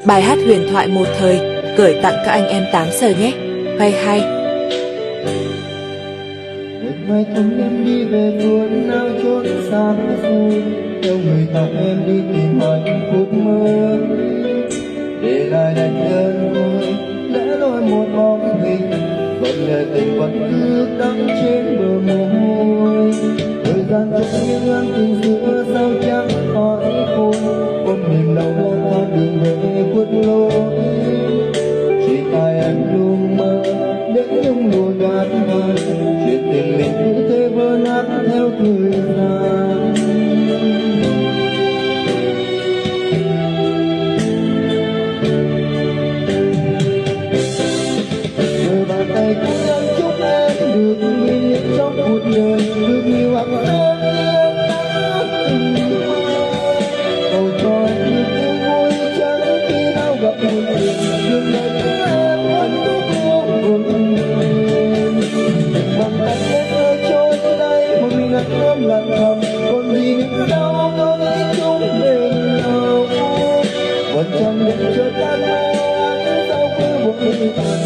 Bài hát huyền thoại một thời, gửi tặng các anh em 8 giờ nhé. Hay hay. Mai thầm em đi về vườn nào chốn xa xôi, theo người ta em đi tìm hạnh phúc mới, để lại đành đơn côi lẽ loi một bóng hình, vẫn nghe tình vẫn cứ đắng trên bờ môi. Thời gian trôi nghiêng ngang tình xưa sao chẳng hỏi cùng, ôm niềm đau lang thang đường về khuất lối. Chỉ tại em luôn mơ đến nhung lụa gạt người, chuyện tình mình cứ thế vỡ nát theo thời gian. Rồi bàn tay của em chúc em được bình yên trong cuộc đời, được nhiều hạnh phúc từng cầu cho em được tiếng vui chẳng khi nào gặp một người đường đời của em hạnh phúc vô cùng. Bàn tay em rơi trôi đây một mình anh ôm lặng thầm, còn gì nữa đâu có nghĩ chung bên nhau. Vẫn chẳng biết chờ tan anh sau khi một mình tàn